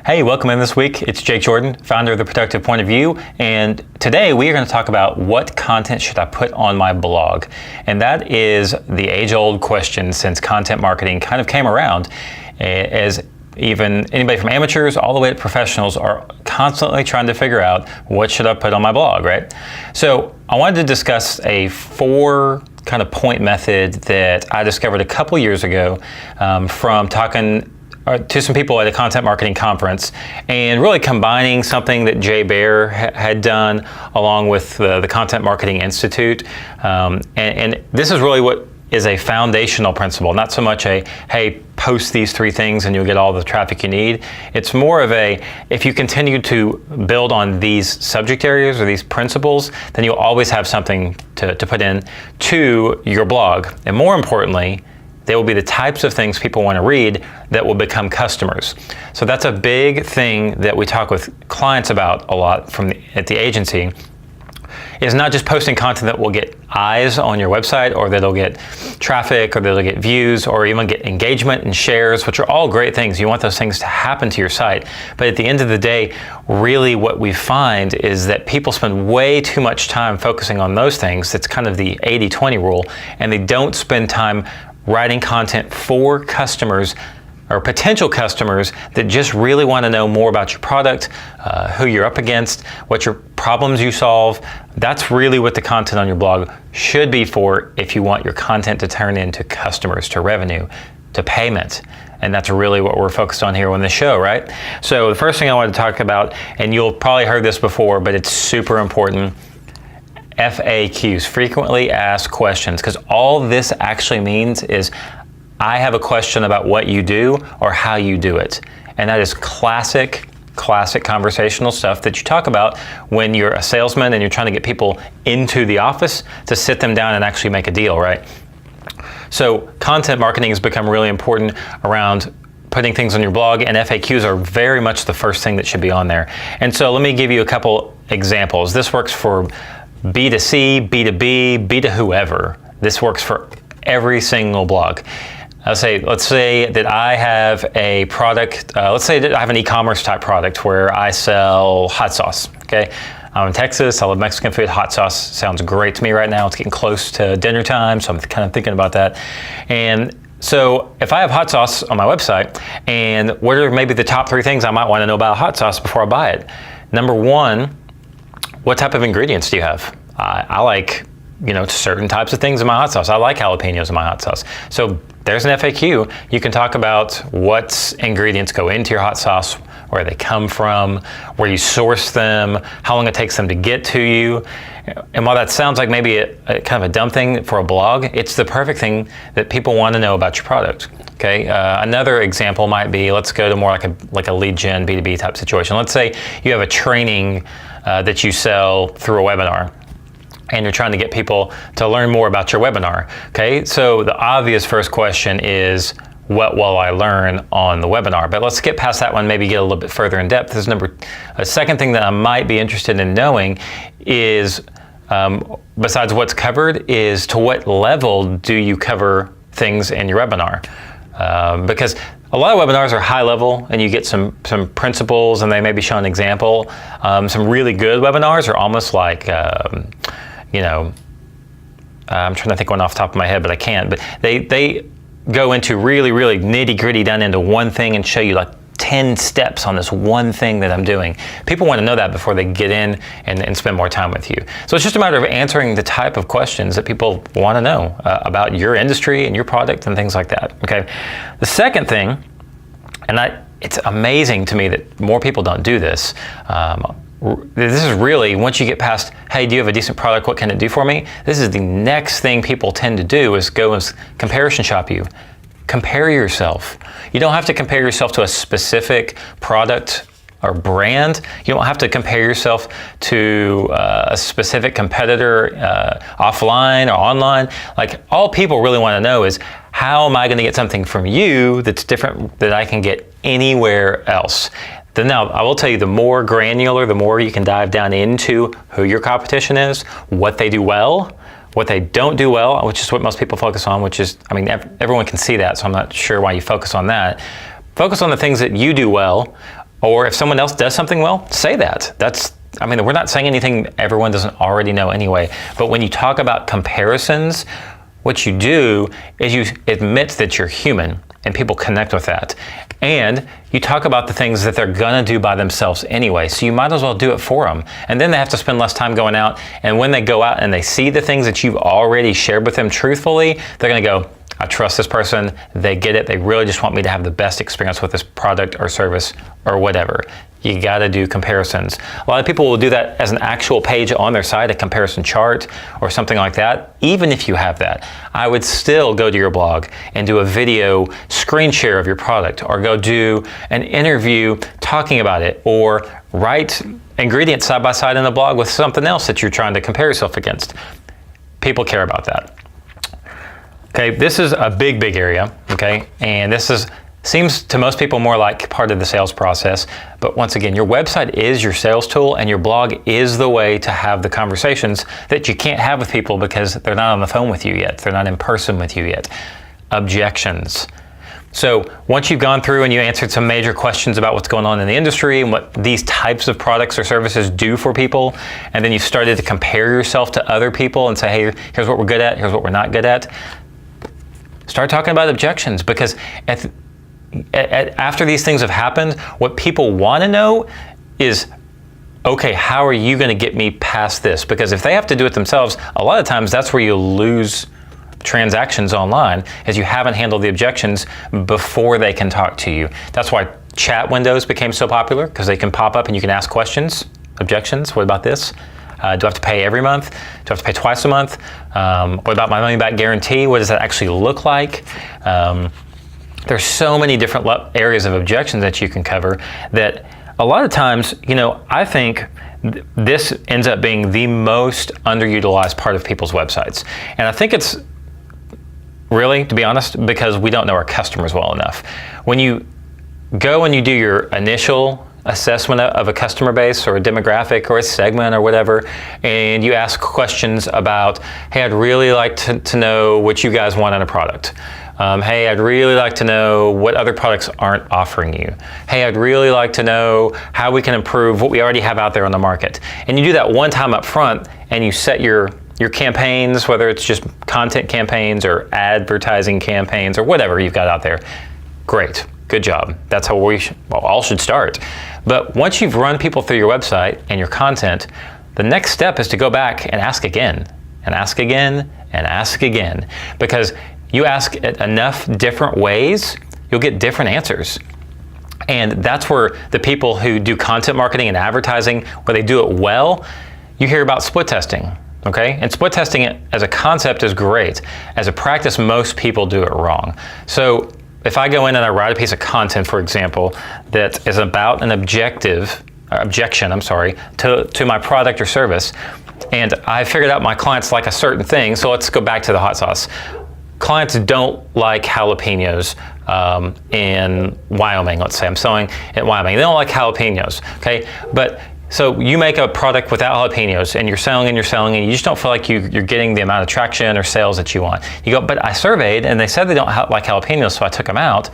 Hey, welcome in this week. It's Jake Jordan, founder of The Productive Point of View, and today we are going to talk about what content should I put on my blog. And that is the age-old question since content marketing kind of came around, as even anybody from amateurs all the way to professionals are constantly trying to figure out what should I put on my blog, right? So I wanted to discuss a 4 kind of point method that I discovered a couple years ago from talking to some people at a content marketing conference, and really combining something that Jay Baer had done along with the Content Marketing Institute. And this is really what is a foundational principle, not so much a, hey, post these 3 things and you'll get all the traffic you need. It's more of a, if you continue to build on these subject areas or these principles, then you'll always have something to put in to your blog. And more importantly, they will be the types of things people want to read that will become customers. So that's a big thing that we talk with clients about a lot at the agency, is not just posting content that will get eyes on your website, or that'll get traffic, or that'll get views, or even get engagement and shares, which are all great things. You want those things to happen to your site. But at the end of the day, really what we find is that people spend way too much time focusing on those things. That's kind of the 80-20 rule, and they don't spend time writing content for customers or potential customers that just really want to know more about your product, who you're up against, what your problems you solve. That's really what the content on your blog should be for, if you want your content to turn into customers, to revenue, to payment. And that's really what we're focused on here on this show, right? So the first thing I want to talk about, and you'll probably heard this before, but it's super important, FAQs, frequently asked questions, because all this actually means is I have a question about what you do or how you do it. And that is classic conversational stuff that you talk about when you're a salesman and you're trying to get people into the office to sit them down and actually make a deal, right? So content marketing has become really important around putting things on your blog, and FAQs are very much the first thing that should be on there. And so let me give you a couple examples. This works for B2C, B2B, B to whoever. This works for every single blog. Let's say that I have a product, let's say that I have an e-commerce type product where I sell hot sauce, okay? I'm in Texas, I love Mexican food. Hot sauce sounds great to me right now. It's getting close to dinner time, so I'm kind of thinking about that. And so if I have hot sauce on my website, and what are maybe the top 3 things I might want to know about hot sauce before I buy it? Number 1, what type of ingredients do you have? I like, certain types of things in my hot sauce. I like jalapenos in my hot sauce. So there's an FAQ. You can talk about what ingredients go into your hot sauce, where they come from, where you source them, how long it takes them to get to you. And while that sounds like maybe a kind of a dumb thing for a blog, it's the perfect thing that people want to know about your product. Okay. Another example might be, let's go to more like a lead gen B2B type situation. Let's say you have a training that you sell through a webinar, and you're trying to get people to learn more about your webinar. Okay, so the obvious first question is, what will I learn on the webinar? But let's get past that one, maybe get a little bit further in depth. A second thing that I might be interested in knowing is, besides what's covered, is to what level do you cover things in your webinar? Because a lot of webinars are high level, and you get some principles, and they maybe show an example. Some really good webinars are almost like, I'm trying to think one off the top of my head, but I can't. But they go into really, really nitty gritty down into one thing and show you like 10 steps on this one thing that I'm doing. People want to know that before they get in and spend more time with you. So it's just a matter of answering the type of questions that people want to know about your industry and your product and things like that. Okay. The second thing, and it's amazing to me that more people don't do this. This is really, once you get past, hey, do you have a decent product? What can it do for me? This is the next thing people tend to do, is go and comparison shop you. Compare yourself. You don't have to compare yourself to a specific product or brand. You don't have to compare yourself to a specific competitor offline or online. Like, all people really want to know is, how am I going to get something from you that's different that I can get anywhere else? Then now, I will tell you, the more granular, the more you can dive down into who your competition is, what they do well, what they don't do well, which is what most people focus on, which is, everyone can see that, so I'm not sure why you focus on that. Focus on the things that you do well, Or if someone else does something well, say that. We're not saying anything everyone doesn't already know anyway. But when you talk about comparisons, what you do is you admit that you're human, and people connect with that. And you talk about the things that they're gonna do by themselves anyway, so you might as well do it for them. And then they have to spend less time going out, and when they go out and they see the things that you've already shared with them truthfully, they're gonna go, I trust this person, they get it, they really just want me to have the best experience with this product or service or whatever. You gotta do comparisons. A lot of people will do that as an actual page on their site, a comparison chart or something like that. Even if you have that, I would still go to your blog and do a video screen share of your product, or go do an interview talking about it, or write ingredients side by side in the blog with something else that you're trying to compare yourself against. People care about that. Okay, this is a big area, okay? And this seems to most people more like part of the sales process. But once again, your website is your sales tool, and your blog is the way to have the conversations that you can't have with people because they're not on the phone with you yet. They're not in person with you yet. Objections. So once you've gone through and you answered some major questions about what's going on in the industry and what these types of products or services do for people, and then you've started to compare yourself to other people and say, hey, here's what we're good at, here's what we're not good at, start talking about objections. Because after these things have happened, what people want to know is, okay, how are you going to get me past this? Because if they have to do it themselves, a lot of times that's where you lose transactions online, is you haven't handled the objections before they can talk to you. That's why chat windows became so popular, because they can pop up and you can ask questions. Objections, what about this? Do I have to pay every month? Do I have to pay twice a month? What about my money back guarantee? What does that actually look like? There's so many different areas of objections that you can cover that a lot of times, I think this ends up being the most underutilized part of people's websites. And I think it's really, to be honest, because we don't know our customers well enough. When you go and you do your initial assessment of a customer base or a demographic or a segment or whatever, and you ask questions about, hey, I'd really like to know what you guys want in a product. Hey, I'd really like to know what other products aren't offering you. Hey, I'd really like to know how we can improve what we already have out there on the market. And you do that one time up front, and you set your campaigns, whether it's just content campaigns or advertising campaigns or whatever you've got out there. Great, good job. That's how we all should start. But once you've run people through your website and your content, the next step is to go back and ask again, and ask again, and ask again. Because you ask it enough different ways, you'll get different answers. And that's where the people who do content marketing and advertising, where they do it well, you hear about split testing, okay? And split testing as a concept is great. As a practice, most people do it wrong. So if I go in and I write a piece of content, for example, that is about an objection, to my product or service, and I figured out my clients like a certain thing, so let's go back to the hot sauce. Clients don't like jalapenos in Wyoming, let's say. I'm selling in Wyoming. They don't like jalapenos, okay? But so you make a product without jalapenos, and you're selling, and you just don't feel like you're getting the amount of traction or sales that you want. You go, but I surveyed, and they said they don't like jalapenos, so I took them out.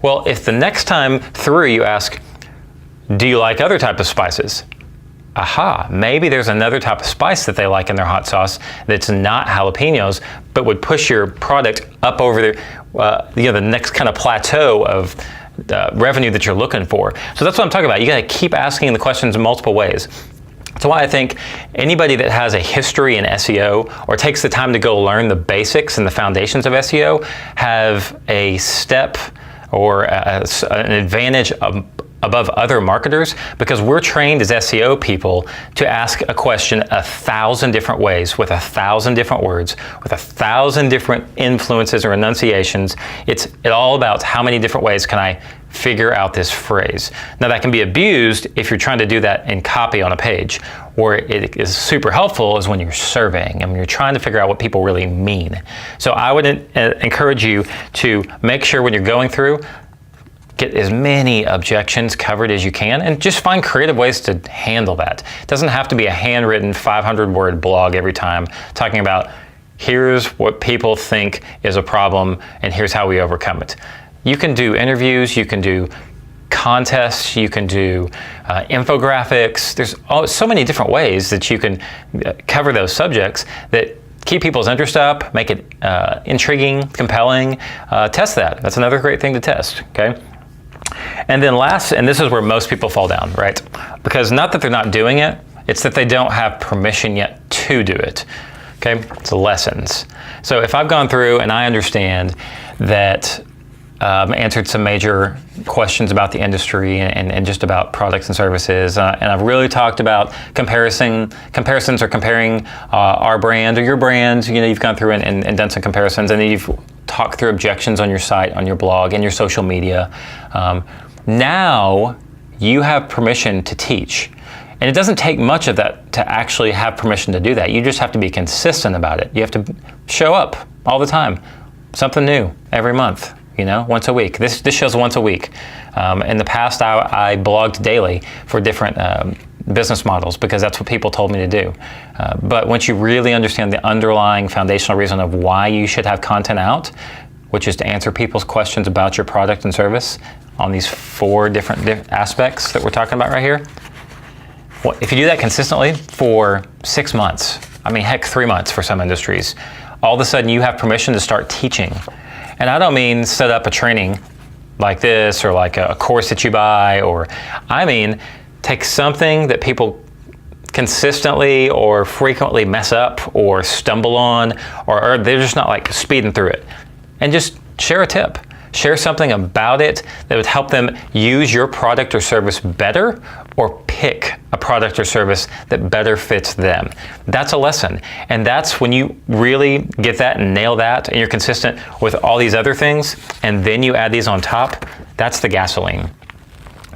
Well, if the next time through you ask, do you like other types of spices? Aha, maybe there's another type of spice that they like in their hot sauce that's not jalapenos, but would push your product up over the next kind of plateau of revenue that you're looking for. So that's what I'm talking about. You got to keep asking the questions in multiple ways. That's why I think anybody that has a history in SEO or takes the time to go learn the basics and the foundations of SEO have a step or an advantage above other marketers, because we're trained as SEO people to ask a question 1,000 different ways, with 1,000 different words, with 1,000 different influences or enunciations. It's all about how many different ways can I figure out this phrase. Now that can be abused if you're trying to do that in copy on a page. Where it is super helpful is when you're surveying and when you're trying to figure out what people really mean. So I would encourage you to make sure when you're going through, get as many objections covered as you can, and just find creative ways to handle that. It doesn't have to be a handwritten 500-word blog every time talking about here's what people think is a problem and here's how we overcome it. You can do interviews, you can do contests, you can do infographics. There's so many different ways that you can cover those subjects that keep people's interest up, make it intriguing, compelling. Test that. That's another great thing to test, okay? And then last, and this is where most people fall down, right? Because not that they're not doing it, it's that they don't have permission yet to do it, okay? It's lessons. So if I've gone through and I understand that answered some major questions about the industry and just about products and services. And I've really talked about comparisons or comparing our brand or your brand. You know, you've gone through and done some comparisons, and then you've talked through objections on your site, on your blog, and your social media. Now you have permission to teach. And it doesn't take much of that to actually have permission to do that. You just have to be consistent about it. You have to show up all the time. Something new every month. You know, once a week. This show's once a week. In the past, I blogged daily for different business models because that's what people told me to do. But once you really understand the underlying foundational reason of why you should have content out, which is to answer people's questions about your product and service on these 4 different aspects that we're talking about right here, well, if you do that consistently for 6 months, I mean, heck, 3 months for some industries, all of a sudden you have permission to start teaching. And I don't mean set up a training like this or like a course that you buy, or I mean take something that people consistently or frequently mess up or stumble on, or they're just not like speeding through it, and just share a tip. Share something about it that would help them use your product or service better, or pick a product or service that better fits them. That's a lesson. And that's when you really get that and nail that, and you're consistent with all these other things, and then you add these on top, that's the gasoline.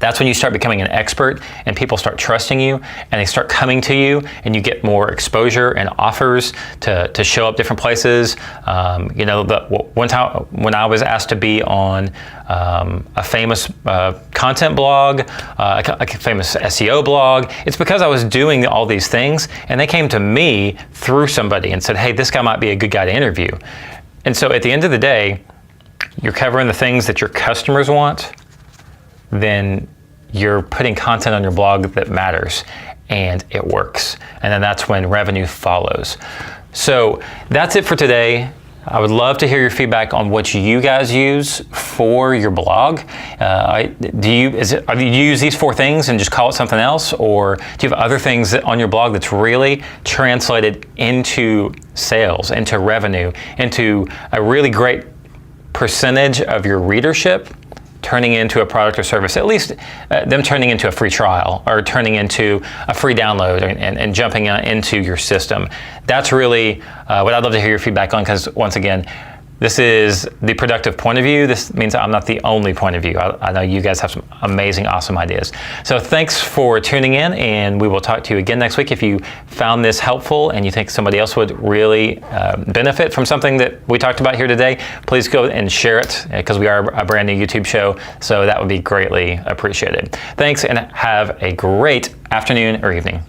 That's when you start becoming an expert and people start trusting you and they start coming to you, and you get more exposure and offers to show up different places. You know, one time when I was asked to be on a famous content blog, a famous SEO blog, it's because I was doing all these things, and they came to me through somebody and said, hey, this guy might be a good guy to interview. And so at the end of the day, you're covering the things that your customers want, then you're putting content on your blog that matters, and it works. And then that's when revenue follows. So that's it for today. I would love to hear your feedback on what you guys use for your blog. Do you use these 4 things and just call it something else? Or do you have other things on your blog that's really translated into sales, into revenue, into a really great percentage of your readership turning into a product or service, at least them turning into a free trial or turning into a free download and jumping into your system? That's really what I'd love to hear your feedback on, because once again, this is the productive point of view. This means I'm not the only point of view. I know you guys have some amazing, awesome ideas. So thanks for tuning in, and we will talk to you again next week. If you found this helpful and you think somebody else would really benefit from something that we talked about here today, please go and share it, because we are a brand new YouTube show. So that would be greatly appreciated. Thanks, and have a great afternoon or evening.